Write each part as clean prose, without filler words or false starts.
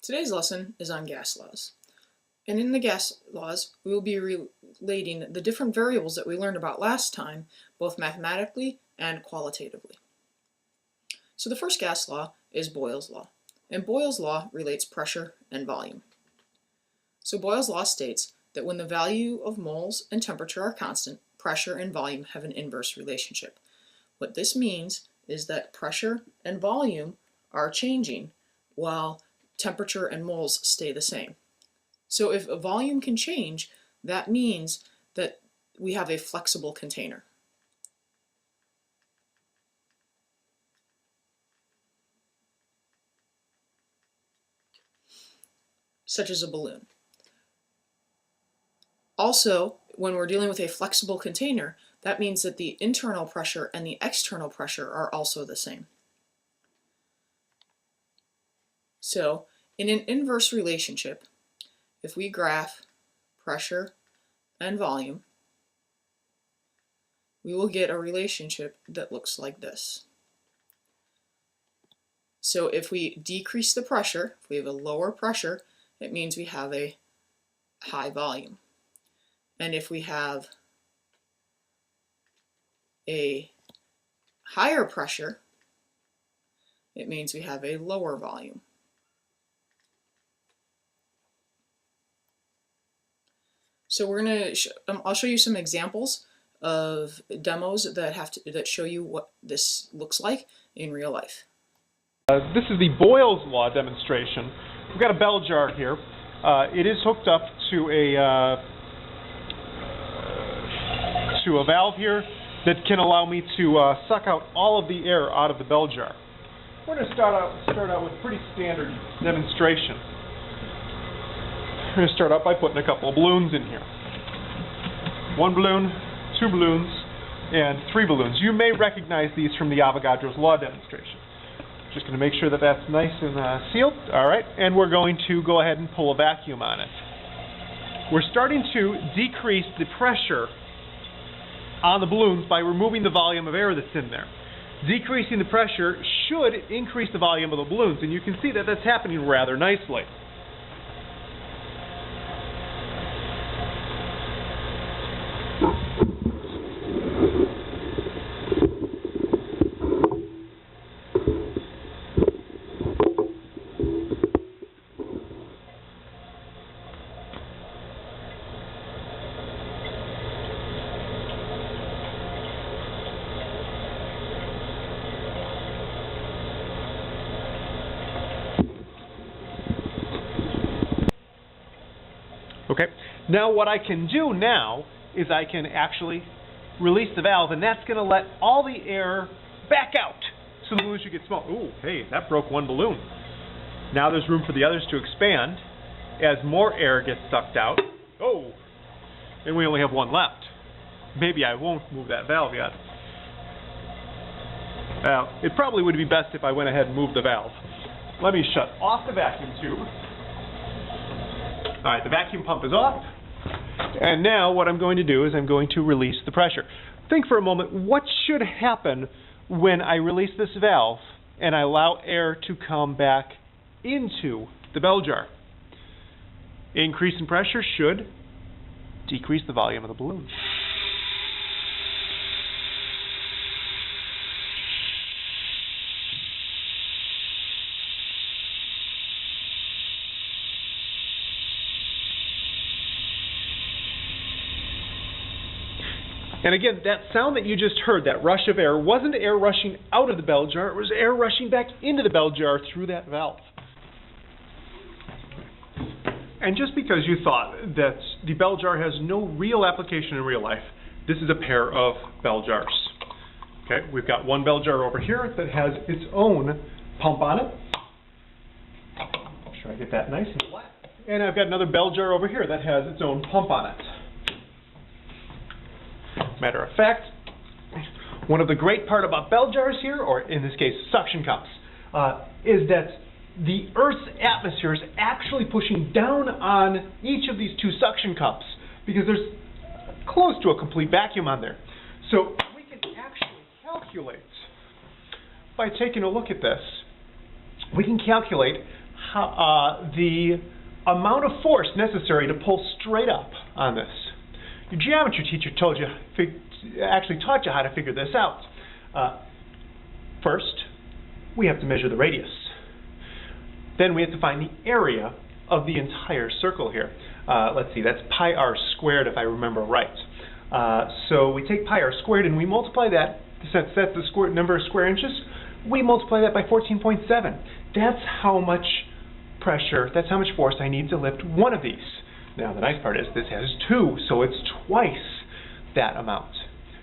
Today's lesson is on gas laws. And in the gas laws, we will be relating the different variables that we learned about last time, both mathematically and qualitatively. So the first gas law is Boyle's law. And Boyle's law relates pressure and volume. So Boyle's law states that when the value of moles and temperature are constant, pressure and volume have an inverse relationship. What this means is that pressure and volume are changing while temperature and moles stay the same. So if a volume can change, that means that we have a flexible container. Such as a balloon. Also, when we're dealing with a flexible container, that means that the internal pressure and the external pressure are also the same. So, in an inverse relationship, if we graph pressure and volume, we will get a relationship that looks like this. So if we decrease the pressure, if we have a lower pressure, it means we have a high volume. And if we have a higher pressure, it means we have a lower volume. So we're going to, I'll show you some examples of demos that show you what this looks like in real life. This is the Boyle's law demonstration. We've got a bell jar here. It is hooked up to a valve here that can allow me to suck out all of the air out of the bell jar. We're going to start out with a pretty standard demonstration. We're going to start out by putting a couple of balloons in here. One balloon, two balloons, and three balloons. You may recognize these from the Avogadro's law demonstration. Just going to make sure that that's nice and sealed. All right, and we're going to go ahead and pull a vacuum on it. We're starting to decrease the pressure on the balloons by removing the volume of air that's in there. Decreasing the pressure should increase the volume of the balloons, and you can see that that's happening rather nicely. Okay, now what I can do now is I can actually release the valve, and that's going to let all the air back out so the balloon should get small. Ooh, hey, that broke one balloon. Now there's room for the others to expand as more air gets sucked out. Oh, and we only have one left. Maybe I won't move that valve yet. Well, it probably would be best if I went ahead and moved the valve. Let me shut off the vacuum tube. All right, the vacuum pump is off, and now what I'm going to do is I'm going to release the pressure. Think for a moment, what should happen when I release this valve and I allow air to come back into the bell jar? Increase in pressure should decrease the volume of the balloon. And again, that sound that you just heard, that rush of air, wasn't air rushing out of the bell jar, it was air rushing back into the bell jar through that valve. And just because you thought that the bell jar has no real application in real life, this is a pair of bell jars. Okay, we've got one bell jar over here that has its own pump on it. Make sure I get that nice and flat. And I've got another bell jar over here that has its own pump on it. Matter of fact, one of the great part about bell jars here, or in this case suction cups, is that the Earth's atmosphere is actually pushing down on each of these two suction cups because there's close to a complete vacuum on there. So we can actually calculate, by taking a look at this, we can calculate the amount of force necessary to pull straight up on this. Your geometry teacher actually taught you how to figure this out. First, we have to measure the radius. Then we have to find the area of the entire circle here. Let's see, that's pi r squared if I remember right. So we take pi r squared and we multiply that, since that's the number of square inches, we multiply that by 14.7. That's how much pressure, that's how much force I need to lift one of these. Now the nice part is this has two, so it's twice that amount.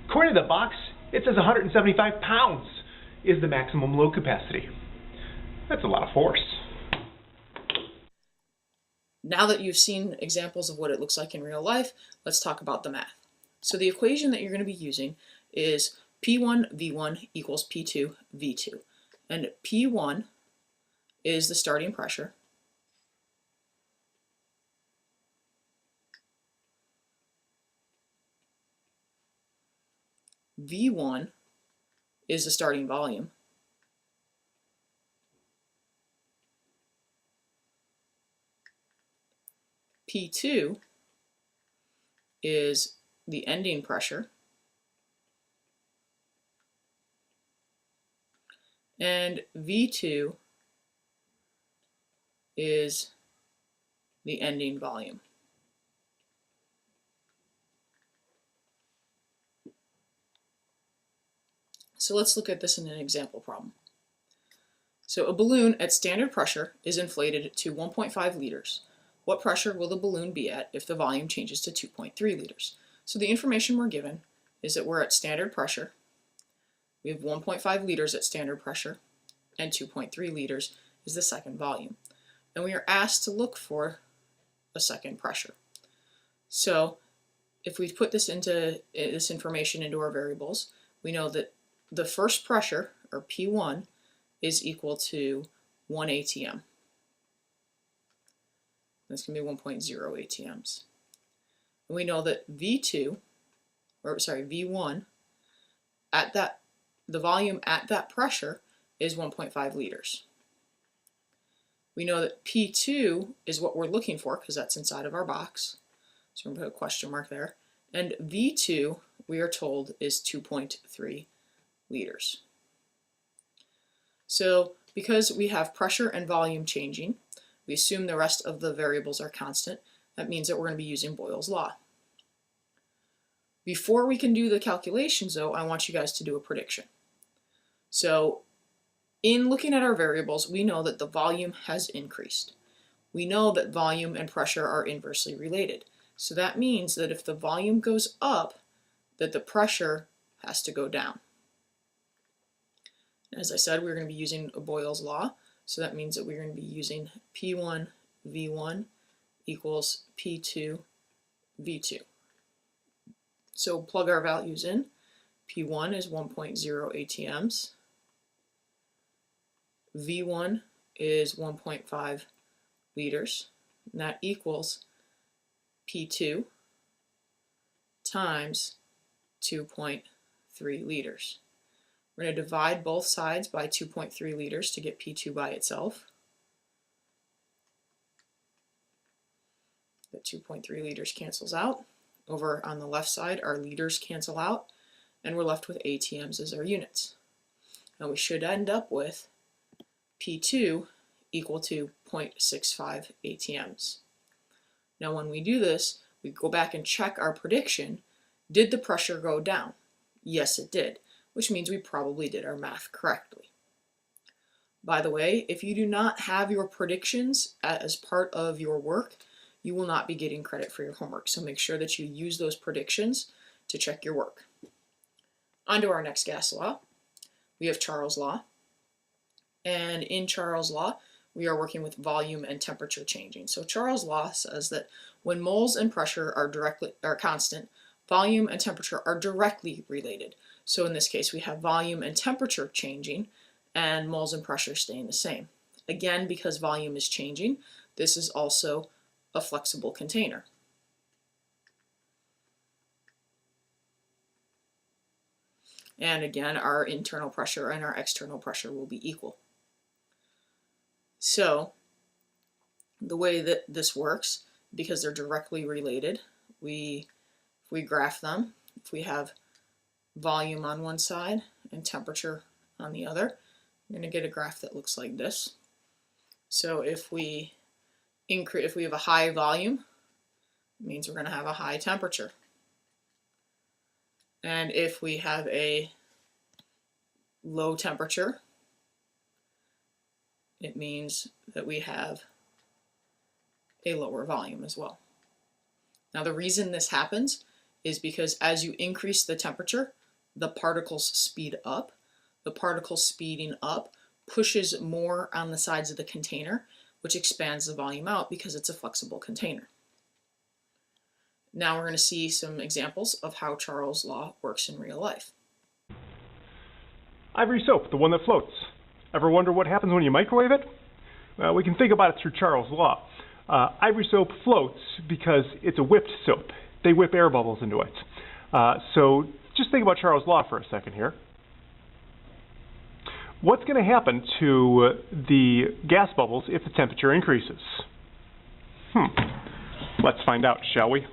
According to the box, it says 175 pounds is the maximum load capacity. That's a lot of force. Now that you've seen examples of what it looks like in real life, let's talk about the math. So the equation that you're going to be using is P1 V1 equals P2 V2. And P1 is the starting pressure. V1 is the starting volume. P2 is the ending pressure. And V2 is the ending volume. So let's look at this in an example problem. So a balloon at standard pressure is inflated to 1.5 liters. What pressure will the balloon be at if the volume changes to 2.3 liters? So the information we're given is that we're at standard pressure. We have 1.5 liters at standard pressure, and 2.3 liters is the second volume. And we are asked to look for a second pressure. So if we put this information into our variables, we know that the first pressure, or P1, is equal to 1 atm. That's going to be 1.0 atms. And we know that V1, at the volume at that pressure is 1.5 liters. We know that P2 is what we're looking for because that's inside of our box. So we're going to put a question mark there. And V2, we are told, is 2.3 liters. So because we have pressure and volume changing, we assume the rest of the variables are constant. That means that we're going to be using Boyle's law. Before we can do the calculations, though, I want you guys to do a prediction. So in looking at our variables, we know that the volume has increased. We know that volume and pressure are inversely related. So that means that if the volume goes up, that the pressure has to go down. As I said, we're going to be using Boyle's law. So that means that we're going to be using P1 V1 equals P2 V2. So plug our values in. P1 is 1.0 atms. V1 is 1.5 liters. And that equals P2 times 2.3 liters. We're going to divide both sides by 2.3 liters to get P2 by itself. The 2.3 liters cancels out. Over on the left side, our liters cancel out, and we're left with atms as our units. Now we should end up with P2 equal to 0.65 atms. Now when we do this, we go back and check our prediction. Did the pressure go down? Yes, it did, which means we probably did our math correctly. By the way, if you do not have your predictions as part of your work, you will not be getting credit for your homework. So make sure that you use those predictions to check your work. On to our next gas law. We have Charles' law. And in Charles' law, we are working with volume and temperature changing. So Charles' law says that when moles and pressure are constant, volume and temperature are directly related. So in this case, we have volume and temperature changing and moles and pressure staying the same. Again, because volume is changing, this is also a flexible container. And again, our internal pressure and our external pressure will be equal. So the way that this works, because they're directly related, if we graph them, if we have volume on one side and temperature on the other, we're going to get a graph that looks like this. So if we have a high volume, it means we're going to have a high temperature. And if we have a low temperature, it means that we have a lower volume as well. Now the reason this happens is because as you increase the temperature, the particles speed up. The particles speeding up pushes more on the sides of the container, which expands the volume out because it's a flexible container. Now we're going to see some examples of how Charles' law works in real life. Ivory soap, the one that floats. Ever wonder what happens when you microwave it? Well, we can think about it through Charles' law. Ivory soap floats because it's a whipped soap. They whip air bubbles into it. So just think about Charles' law for a second here. What's going to happen to the gas bubbles if the temperature increases? Let's find out, shall we?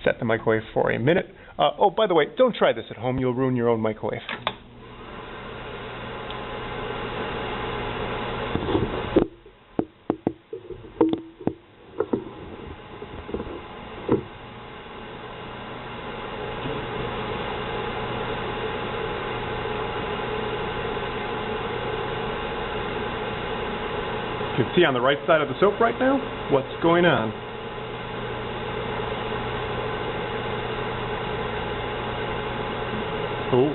Set the microwave for a minute. Oh, by the way, don't try this at home. You'll ruin your own microwave. You can see on the right side of the soap right now what's going on. Oh.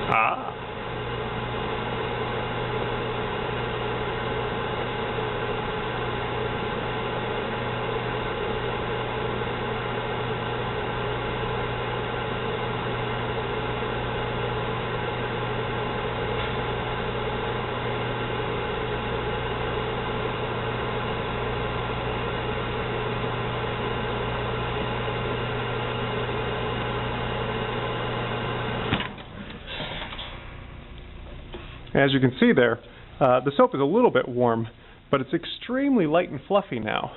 Ah. As you can see there, the soap is a little bit warm, but it's extremely light and fluffy now.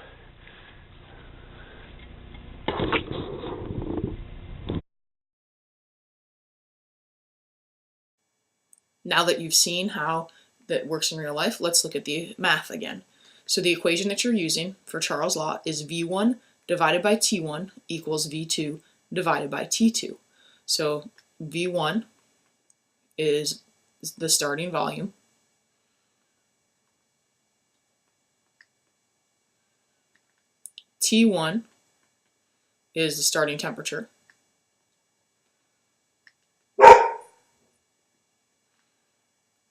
Now that you've seen how that works in real life, let's look at the math again. So the equation that you're using for Charles' law is V1 divided by T1 equals V2 divided by T2. So V1 is the starting volume. T1 is the starting temperature.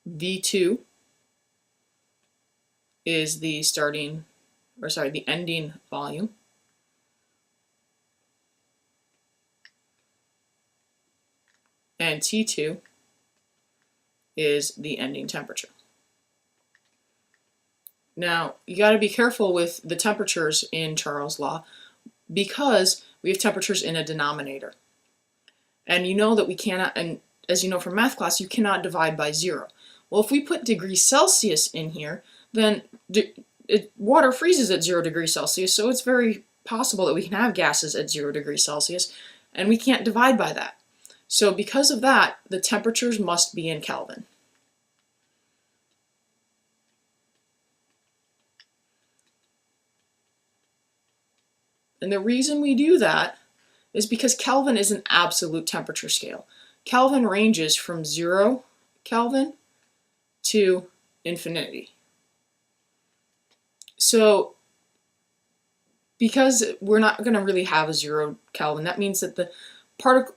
V2 is the ending volume. And T2 is the ending temperature. Now, you got to be careful with the temperatures in Charles' law because we have temperatures in a denominator. And you know that we cannot, and as you know from math class, you cannot divide by 0. Well, if we put degrees Celsius in here, then water freezes at 0 degrees Celsius, so it's very possible that we can have gases at 0 degrees Celsius, and we can't divide by that. So because of that, the temperatures must be in Kelvin. And the reason we do that is because Kelvin is an absolute temperature scale. Kelvin ranges from 0 Kelvin to infinity. So because we're not going to really have a 0 Kelvin, that means that the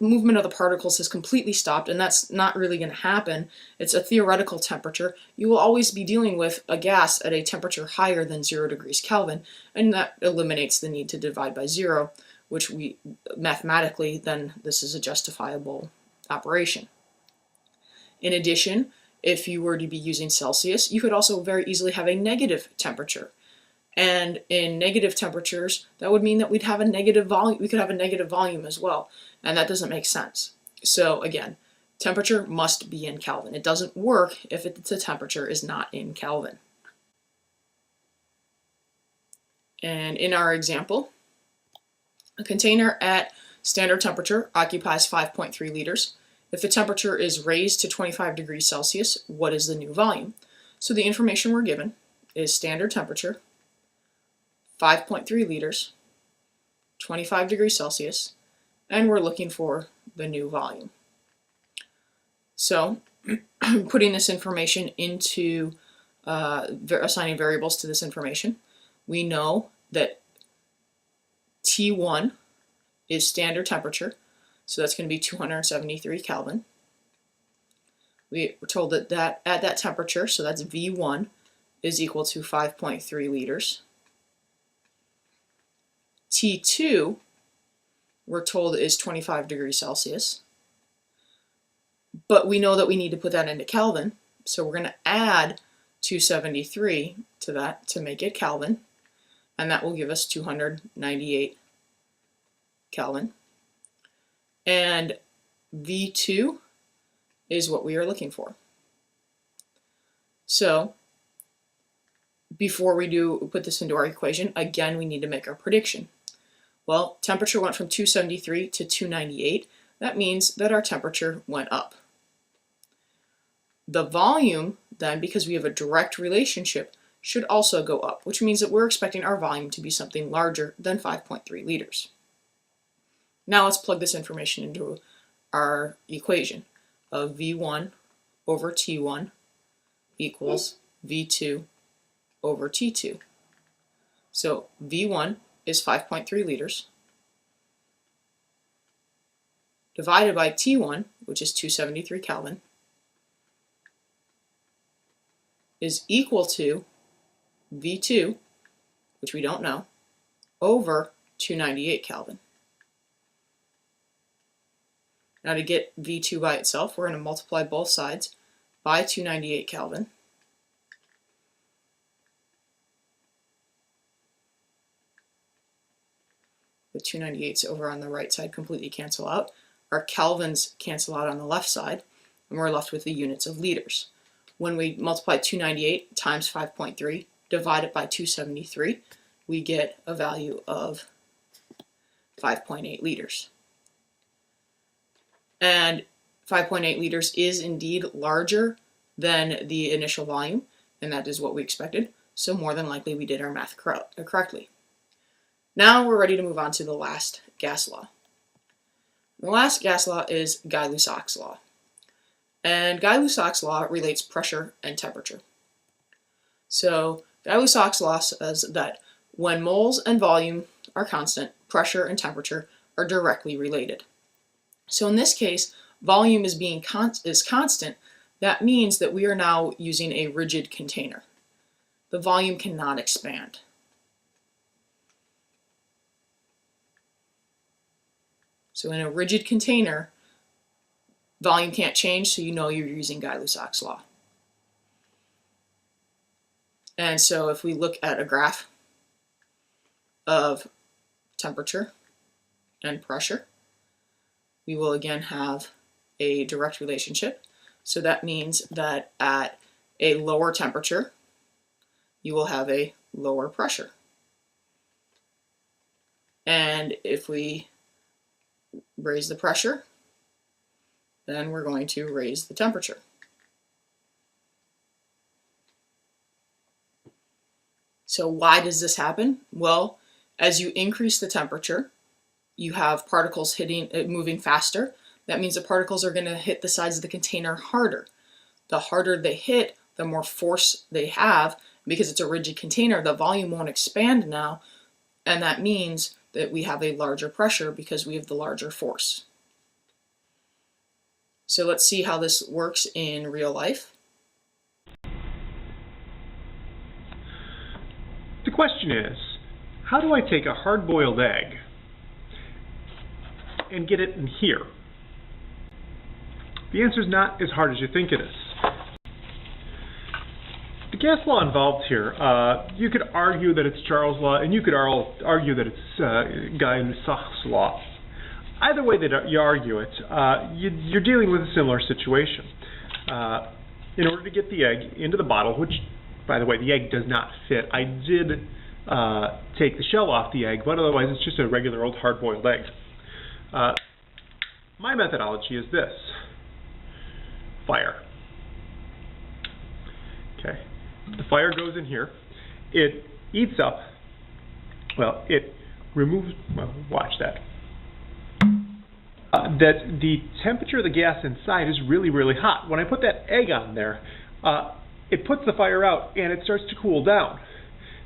movement of the particles has completely stopped, and that's not really going to happen. It's a theoretical temperature. You will always be dealing with a gas at a temperature higher than 0 degrees Kelvin, and that eliminates the need to divide by 0, which we mathematically, then this is a justifiable operation. In addition, if you were to be using Celsius, you could also very easily have a negative temperature. And in negative temperatures, that would mean that we'd have a negative volume. We could have a negative volume as well, and that doesn't make sense. So again, temperature must be in Kelvin. It doesn't work if the temperature is not in Kelvin. And in our example, a container at standard temperature occupies 5.3 liters. If the temperature is raised to 25 degrees Celsius, what is the new volume? So the information we're given is standard temperature, 5.3 liters, 25 degrees Celsius, and we're looking for the new volume. So putting this information into assigning variables to this information, we know that T1 is standard temperature, so that's going to be 273 Kelvin. We were told that at that temperature, so that's V1, is equal to 5.3 liters. T2, we're told, is 25 degrees Celsius. But we know that we need to put that into Kelvin, so we're going to add 273 to that to make it Kelvin, and that will give us 298 Kelvin. And V2 is what we are looking for. So before we put this into our equation, again, we need to make our prediction. Well, temperature went from 273 to 298. That means that our temperature went up. The volume, then, because we have a direct relationship, should also go up, which means that we're expecting our volume to be something larger than 5.3 liters. Now let's plug this information into our equation of V1 over T1 equals V2 over T2. So V1 is 5.3 liters divided by T1, which is 273 Kelvin, is equal to V2, which we don't know, over 298 Kelvin. Now to get V2 by itself, we're going to multiply both sides by 298 Kelvin. The 298s over on the right side completely cancel out. Our kelvins cancel out on the left side, and we're left with the units of liters. When we multiply 298 times 5.3, divide it by 273, we get a value of 5.8 liters. And 5.8 liters is indeed larger than the initial volume, and that is what we expected, so more than likely we did our math correctly. Now we're ready to move on to the last gas law. The last gas law is GasLaws' law. And GasLaws' law relates pressure and temperature. So GasLaws' law says that when moles and volume are constant, pressure and temperature are directly related. So in this case, volume is constant. That means that we are now using a rigid container. The volume cannot expand. So in a rigid container, volume can't change, so you know you're using GasLaws' law. And so if we look at a graph of temperature and pressure, we will again have a direct relationship. So that means that at a lower temperature, you will have a lower pressure. And if we raise the pressure, then we're going to raise the temperature. So why does this happen? Well, as you increase the temperature, you have particles moving faster. That means the particles are going to hit the sides of the container harder. The harder they hit, the more force they have. Because it's a rigid container, the volume won't expand now, and that means that we have a larger pressure because we have the larger force. So let's see how this works in real life. The question is, how do I take a hard-boiled egg and get it in here? The answer is not as hard as you think it is. The gas law involved here, you could argue that it's Charles' law, and you could argue that it's GasLaws' law. either way that you argue it, you're dealing with a similar situation. In order to get the egg into the bottle, which, by the way, the egg does not fit. I did take the shell off the egg, but otherwise it's just a regular old hard-boiled egg. My methodology is this. Fire. Okay. The fire goes in here. It eats up, well, it removes, well, watch that. That the temperature of the gas inside is really, really hot. When I put that egg on there, it puts the fire out and it starts to cool down.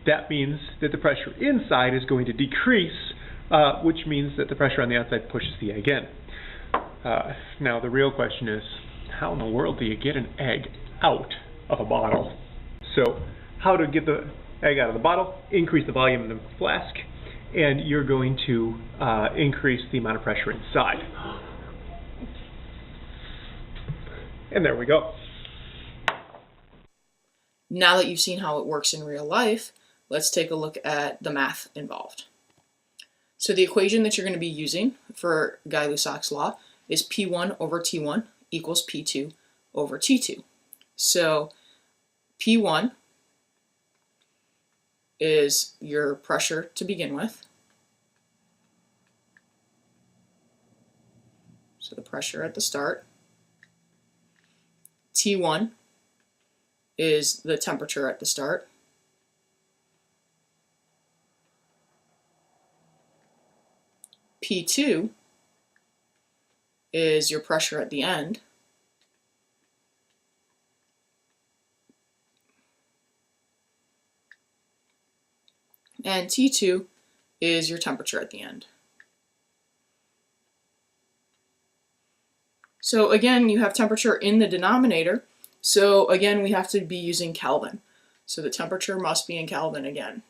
That means that the pressure inside is going to decrease, which means that the pressure on the outside pushes the egg in. Now the real question is, how in the world do you get an egg out of a bottle? So how to get the egg out of the bottle? Increase the volume in the flask, and you're going to increase the amount of pressure inside. And there we go. Now that you've seen how it works in real life, let's take a look at the math involved. So the equation that you're going to be using for Gay-Lussac's law is P1 over T1 equals P2 over T2. So P1 is your pressure to begin with. So the pressure at the start. T1 is the temperature at the start. P2 is your pressure at the end. And T2 is your temperature at the end. So again, you have temperature in the denominator. So again, we have to be using Kelvin. So the temperature must be in Kelvin again.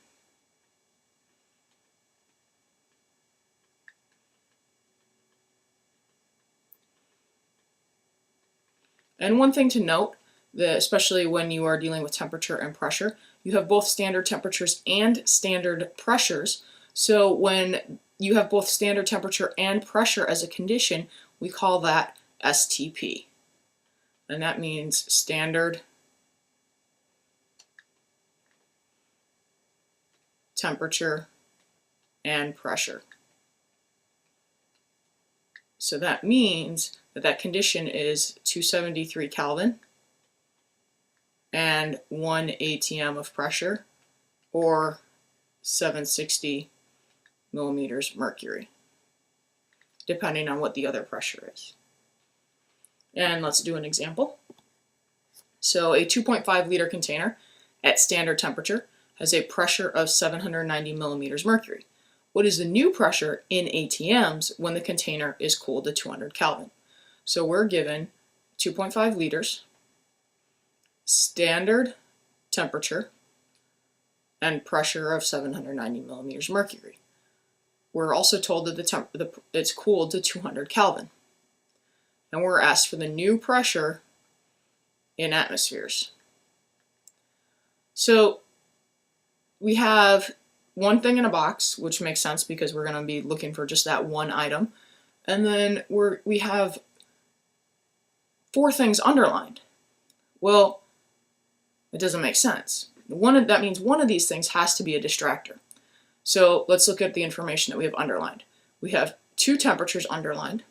And one thing to note, that especially when you are dealing with temperature and pressure, you have both standard temperatures and standard pressures. So when you have both standard temperature and pressure as a condition, we call that STP. And that means standard temperature and pressure. So that means that that condition is 273 Kelvin and 1 atm of pressure, or 760 millimeters mercury, depending on what the other pressure is. And let's do an example. So a 2.5 liter container at standard temperature has a pressure of 790 millimeters mercury. What is the new pressure in atms when the container is cooled to 200 Kelvin? So we're given 2.5 liters, standard temperature, and pressure of 790 millimeters mercury. We're also told that it's cooled to 200 Kelvin. And we're asked for the new pressure in atmospheres. So we have one thing in a box, which makes sense because we're going to be looking for just that one item. And then we have 4 things underlined. Well, it doesn't make sense. That means one of these things has to be a distractor. So let's look at the information that we have underlined. We have 2 temperatures underlined,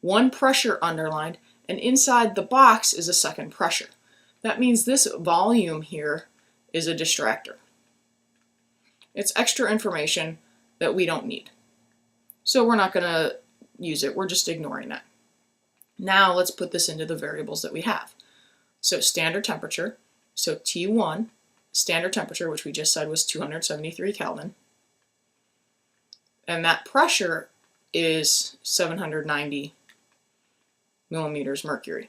1 pressure underlined, and inside the box is a second pressure. That means this volume here is a distractor. It's extra information that we don't need. So we're not going to use it. We're just ignoring that. Now let's put this into the variables that we have. So standard temperature, so T1, standard temperature, which we just said was 273 Kelvin. And that pressure is 790 millimeters mercury.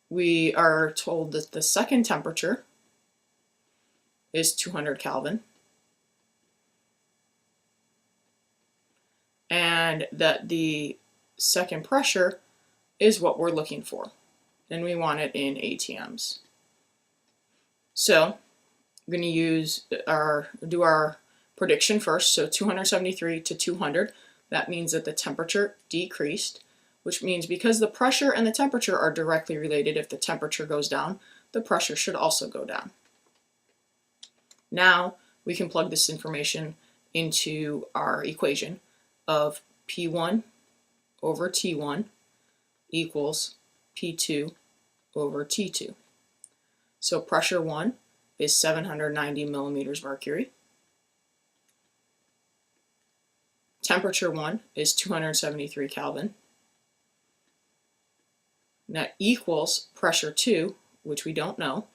We are told that the second temperature is 200 Kelvin. And that the second pressure is what we're looking for. And we want it in atms. So we're going to do our prediction first, so 273 to 200. That means that the temperature decreased, which means because the pressure and the temperature are directly related, if the temperature goes down, the pressure should also go down. Now we can plug this information into our equation of P1 over T1 equals P2 over T2. So pressure 1 is 790 millimeters mercury. Temperature 1 is 273 Kelvin. That equals pressure 2, which we don't know,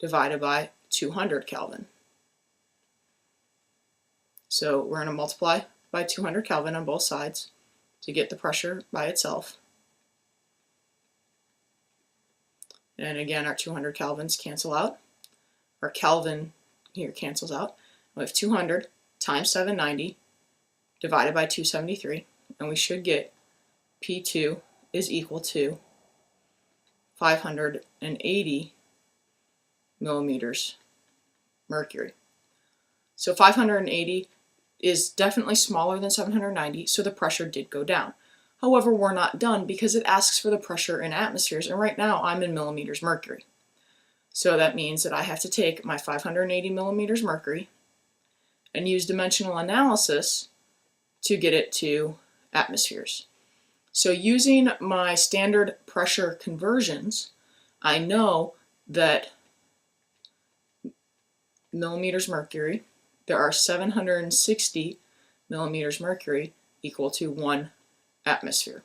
divided by 200 Kelvin. So we're going to multiply by 200 Kelvin on both sides to get the pressure by itself. And again, our 200 Kelvins cancel out. Our Kelvin here cancels out. We have 200 times 790 divided by 273, and we should get P2 is equal to 580 millimeters mercury. So 580 is definitely smaller than 790, so the pressure did go down. However, we're not done because it asks for the pressure in atmospheres, and right now I'm in millimeters mercury. So that means that I have to take my 580 millimeters mercury and use dimensional analysis to get it to atmospheres. So using my standard pressure conversions, I know that millimeters mercury, there are 760 millimeters mercury equal to 1 atmosphere.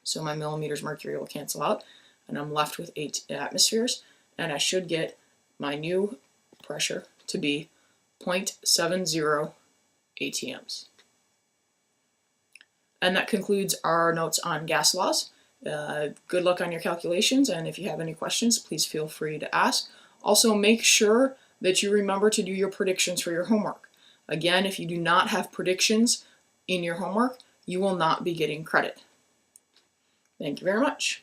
So my millimeters mercury will cancel out, and I'm left with 8 atmospheres, and I should get my new pressure to be 0.70 atms. And that concludes our notes on gas laws. Good luck on your calculations, and if you have any questions, please feel free to ask. Also, make sure that you remember to do your predictions for your homework. Again, if you do not have predictions in your homework, you will not be getting credit. Thank you very much.